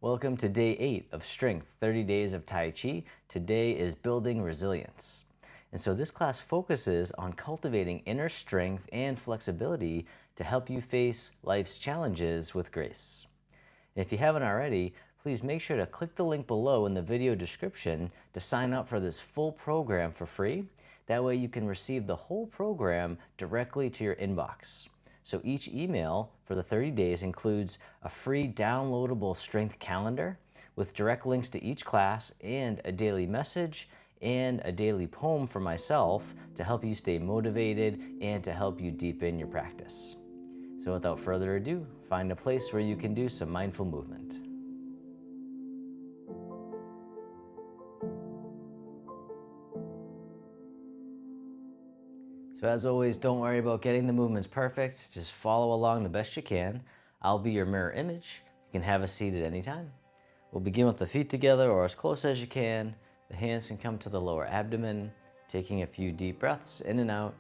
Welcome to day 8 of Strength, 30 Days of Tai Chi. Today is building resilience. And so this class focuses on cultivating inner strength and flexibility to help you face life's challenges with grace. And if you haven't already, please make sure to click the link below in the video description to sign up for this full program for free. That way you can receive the whole program directly to your inbox. So each email for the 30 days includes a free downloadable strength calendar with direct links to each class and a daily message and a daily poem for myself to help you stay motivated and to help you deepen your practice. So without further ado, find a place where you can do some mindful movement. So as always, don't worry about getting the movements perfect. Just follow along the best you can. I'll be your mirror image. You can have a seat at any time. We'll begin with the feet together or as close as you can. The hands can come to the lower abdomen, taking a few deep breaths in and out.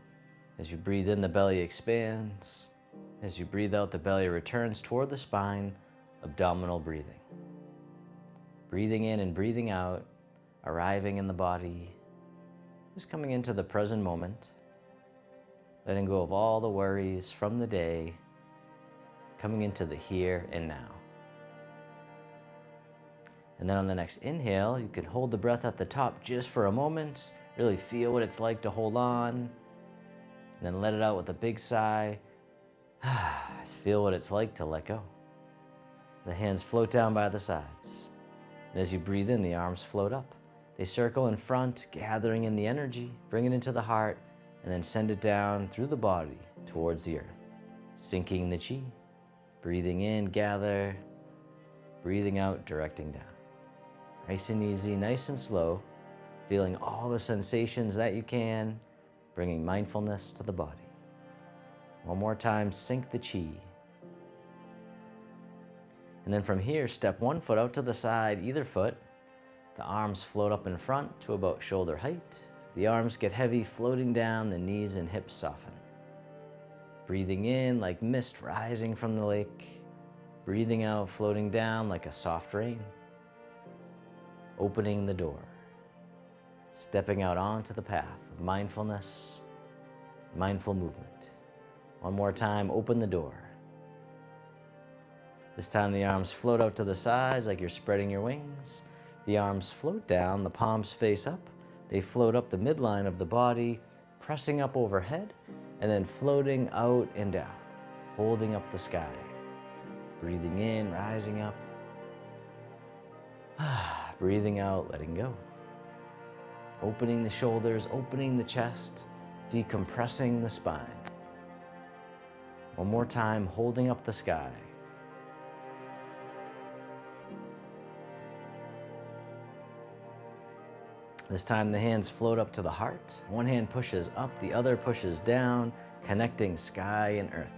As you breathe in, the belly expands. As you breathe out, the belly returns toward the spine, abdominal breathing. Breathing in and breathing out, arriving in the body, just coming into the present moment. Letting go of all the worries from the day, coming into the here and now. And then on the next inhale, you can hold the breath at the top just for a moment, really feel what it's like to hold on, and then let it out with a big sigh. Just feel what it's like to let go. The hands float down by the sides. And as you breathe in, the arms float up. They circle in front, gathering in the energy, bring it into the heart, and then send it down through the body towards the earth, sinking the chi. Breathing in, gather. Breathing out, directing down. Nice and easy, nice and slow, feeling all the sensations that you can, bringing mindfulness to the body. One more time, sink the chi. And then from here, step one foot out to the side, either foot. The arms float up in front to about shoulder height. The arms get heavy, floating down, the knees and hips soften. Breathing in like mist rising from the lake. Breathing out, floating down like a soft rain. Opening the door. Stepping out onto the path of mindfulness, mindful movement. One more time, open the door. This time the arms float out to the sides like you're spreading your wings. The arms float down, the palms face up. They float up the midline of the body, pressing up overhead, and then floating out and down, holding up the sky. Breathing in, rising up. Breathing out, letting go. Opening the shoulders, opening the chest, decompressing the spine. One more time, holding up the sky. This time the hands float up to the heart. One hand pushes up, the other pushes down, connecting sky and earth.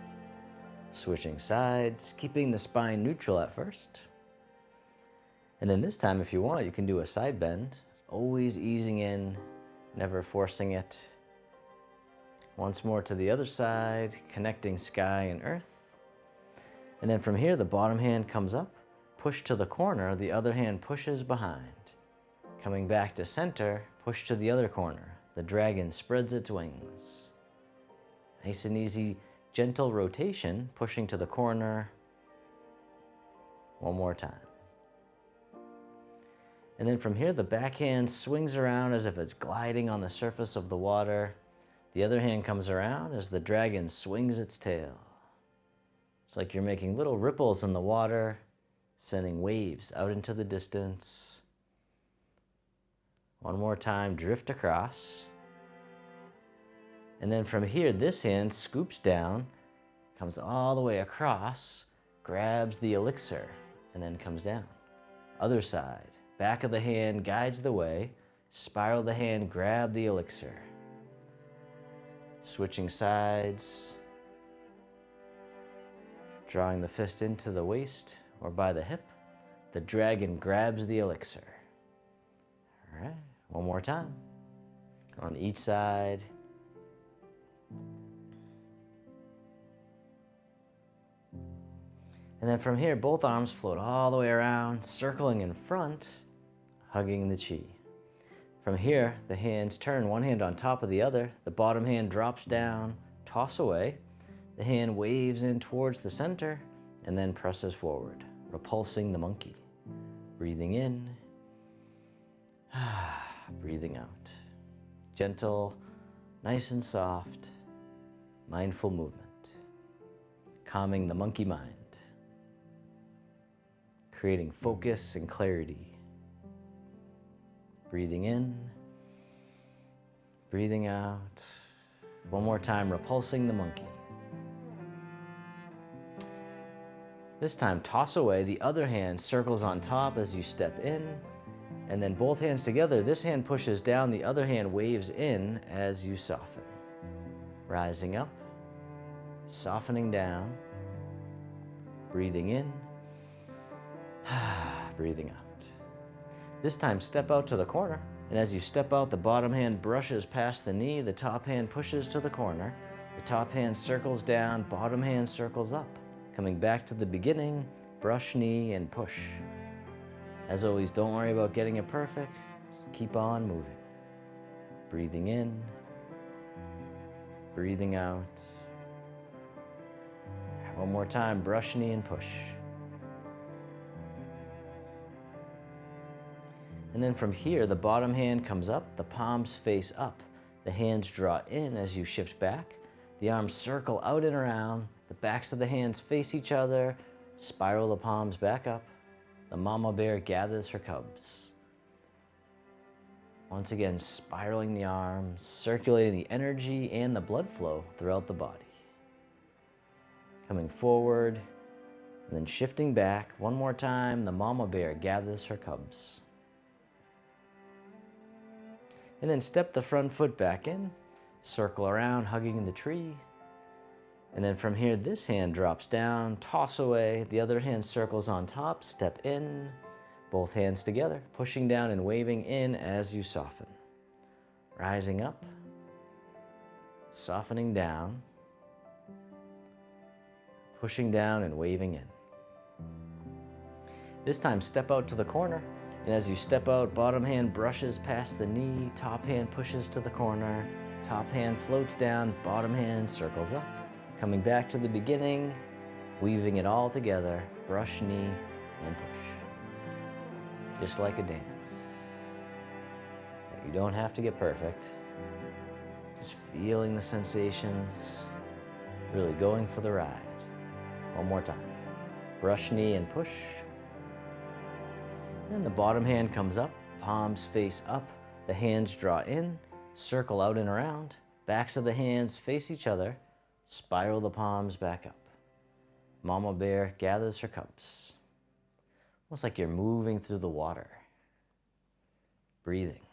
Switching sides, keeping the spine neutral at first. And then this time, if you want, you can do a side bend. Always easing in, never forcing it. Once more to the other side, connecting sky and earth. And then from here, the bottom hand comes up, push to the corner, the other hand pushes behind. Coming back to center, push to the other corner. The dragon spreads its wings. Nice and easy, gentle rotation, pushing to the corner. One more time. And then from here, the back hand swings around as if it's gliding on the surface of the water. The other hand comes around as the dragon swings its tail. It's like you're making little ripples in the water, sending waves out into the distance. One more time, drift across. And then from here, this hand scoops down, comes all the way across, grabs the elixir, and then comes down. Other side, back of the hand guides the way, spiral the hand, grab the elixir. Switching sides, drawing the fist into the waist or by the hip, the dragon grabs the elixir. All right. One more time, on each side. And then from here, both arms float all the way around, circling in front, hugging the chi. From here, the hands turn, one hand on top of the other. The bottom hand drops down, toss away. The hand waves in towards the center and then presses forward, repulsing the monkey. Breathing in, breathing out. Gentle, nice and soft, mindful movement. Calming the monkey mind. Creating focus and clarity. Breathing in, breathing out. One more time, repulsing the monkey. This time, toss away. The other hand circles on top as you step in, and then both hands together. This hand pushes down, the other hand waves in as you soften. Rising up, softening down, breathing in, breathing out. This time, step out to the corner, and as you step out, the bottom hand brushes past the knee, the top hand pushes to the corner, the top hand circles down, bottom hand circles up. Coming back to the beginning, brush knee and push. As always, don't worry about getting it perfect, just keep on moving. Breathing in, breathing out. One more time, brush knee and push. And then from here, the bottom hand comes up, the palms face up. The hands draw in as you shift back. The arms circle out and around. The backs of the hands face each other. Spiral the palms back up. The mama bear gathers her cubs. Once again, spiraling the arms, circulating the energy and the blood flow throughout the body. Coming forward, and then shifting back. One more time, the mama bear gathers her cubs. And then step the front foot back in, circle around, hugging the tree. And then from here, this hand drops down, toss away. The other hand circles on top, step in, both hands together, pushing down and waving in as you soften. Rising up, softening down, pushing down and waving in. This time, step out to the corner. And as you step out, bottom hand brushes past the knee, top hand pushes to the corner, top hand floats down, bottom hand circles up. Coming back to the beginning, weaving it all together, brush knee and push. Just like a dance. But you don't have to get perfect. Just feeling the sensations, really going for the ride. One more time. Brush knee and push. Then the bottom hand comes up, palms face up, the hands draw in, circle out and around, backs of the hands face each other, spiral the palms back up. Mama bear gathers her cubs. Almost like you're moving through the water. Breathing.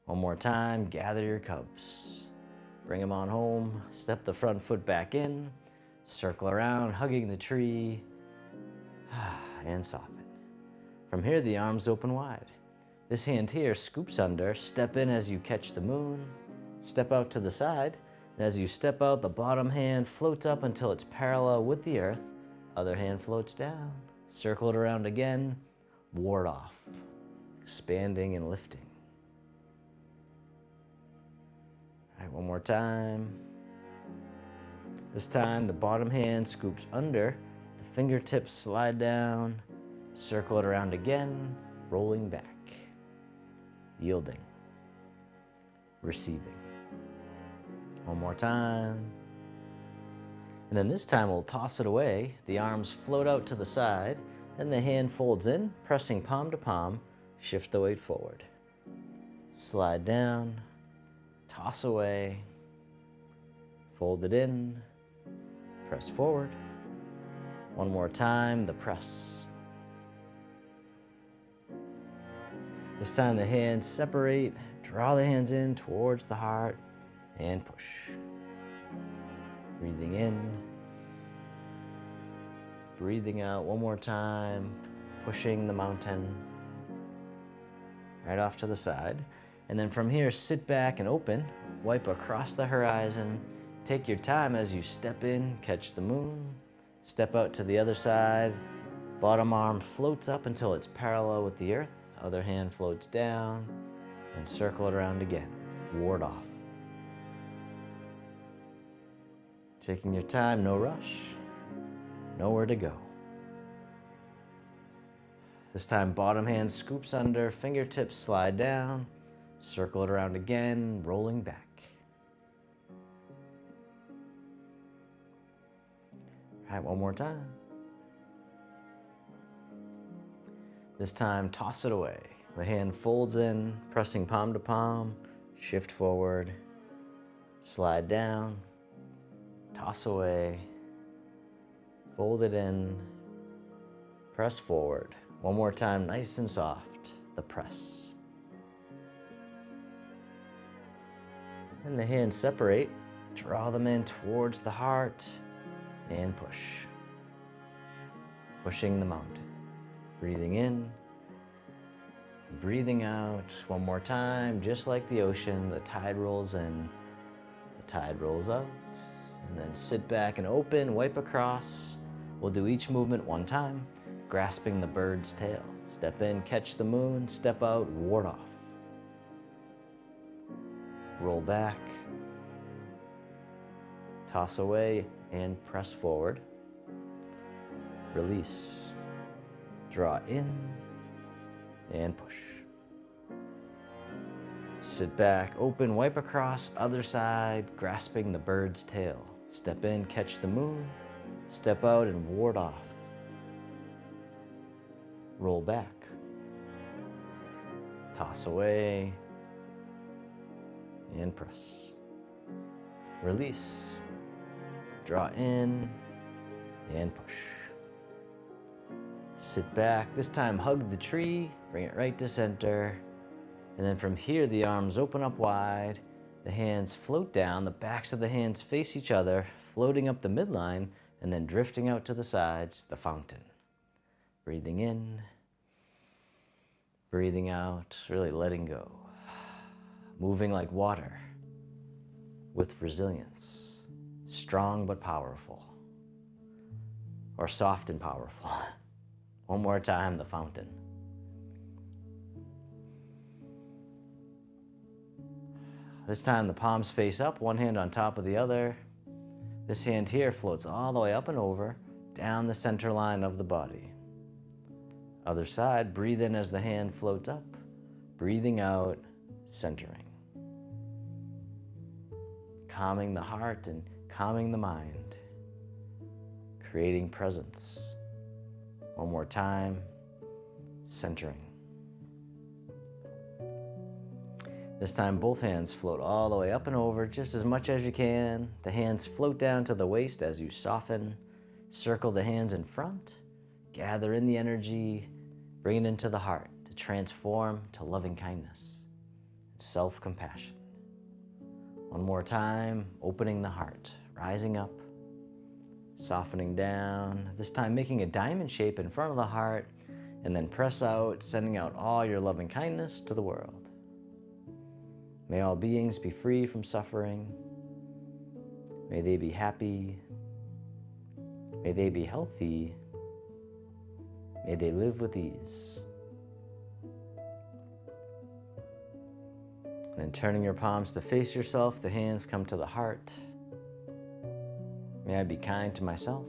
One more time, gather your cubs. Bring them on home, step the front foot back in, circle around, hugging the tree, and soften. From here, the arms open wide. This hand here scoops under, step in as you catch the moon, step out to the side, and as you step out, the bottom hand floats up until it's parallel with the earth, other hand floats down, circle it around again, ward off, expanding and lifting. All right, one more time. This time, the bottom hand scoops under, the fingertips slide down, circle it around again, rolling back, yielding, receiving. One more time. And then this time we'll toss it away. The arms float out to the side, then the hand folds in, pressing palm to palm, shift the weight forward. Slide down, toss away, fold it in, press forward. One more time, the press. This time the hands separate, draw the hands in towards the heart, and push. Breathing in, breathing out one more time, pushing the mountain right off to the side. And then from here, sit back and open, wipe across the horizon. Take your time as you step in, catch the moon, Step out to the other side. Bottom arm floats up until it's parallel with the earth. Other hand floats down and circle it around again. Ward off. Taking your time, no rush, nowhere to go. This time, bottom hand scoops under, fingertips slide down, circle it around again, rolling back. All right, one more time. This time, toss it away. The hand folds in, pressing palm to palm, shift forward, slide down, toss away, fold it in, press forward. One more time, nice and soft, the press. And the hands separate, draw them in towards the heart, and push. Pushing the mountain. Breathing in, breathing out. One more time, just like the ocean, the tide rolls in, the tide rolls out. And then sit back and open, wipe across. We'll do each movement one time, grasping the bird's tail. Step in, catch the moon, step out, ward off. Roll back, toss away, and press forward. Release. Draw in and push. Sit back, open, wipe across, other side, grasping the bird's tail. Step in, catch the moon, step out and ward off. Roll back. Toss away and press. Release. Draw in and push. Sit back. This time hug the tree, bring it right to center. And then from here, the arms open up wide. The hands float down. The backs of the hands face each other, floating up the midline and then drifting out to the sides, the fountain. Breathing in, breathing out, really letting go. Moving like water with resilience. Strong but powerful. Or soft and powerful. One more time, the fountain. This time the palms face up, one hand on top of the other. This hand here floats all the way up and over, down the center line of the body. Other side, breathe in as the hand floats up, breathing out, centering. Calming the heart and calming the mind, creating presence. One more time, centering. This time both hands float all the way up and over, just as much as you can. The hands float down to the waist as you soften. Circle the hands in front, gather in the energy, bring it into the heart to transform to loving kindness and self-compassion. One more time, opening the heart, rising up, softening down, this time making a diamond shape in front of the heart, and then press out, sending out all your loving kindness to the world. May all beings be free from suffering. May they be happy. May they be healthy. May they live with ease. And then turning your palms to face yourself, the hands come to the heart. May I be kind to myself.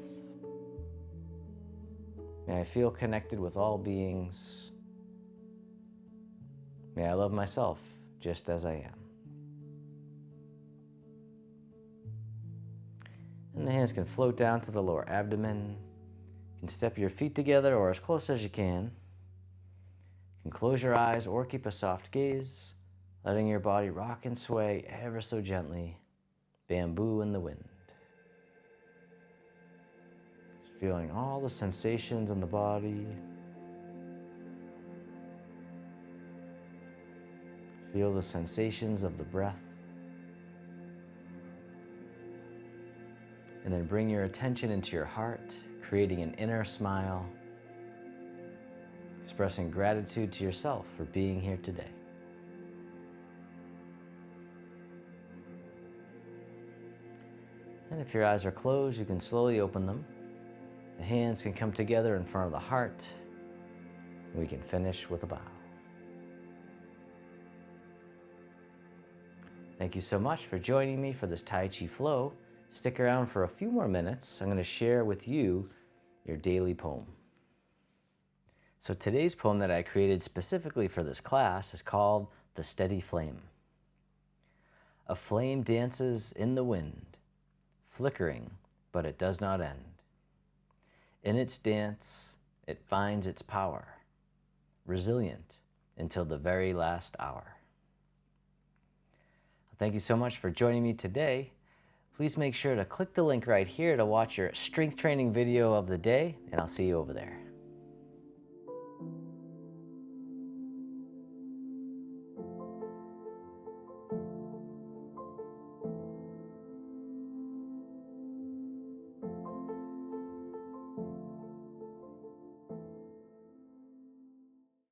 May I feel connected with all beings. May I love myself just as I am. And the hands can float down to the lower abdomen. You can step your feet together or as close as you can. You can close your eyes or keep a soft gaze, letting your body rock and sway ever so gently, bamboo in the wind. Just feeling all the sensations in the body. Feel the sensations of the breath. And then bring your attention into your heart, creating an inner smile, expressing gratitude to yourself for being here today. And if your eyes are closed, you can slowly open them. The hands can come together in front of the heart. We can finish with a bow. Thank you so much for joining me for this Tai Chi flow. Stick around for a few more minutes. I'm going to share with you your daily poem. So today's poem that I created specifically for this class is called The Steady Flame. A flame dances in the wind, flickering, but it does not end. In its dance, it finds its power, resilient until the very last hour. Thank you so much for joining me today. Please make sure to click the link right here to watch your strength training video of the day, and I'll see you over there.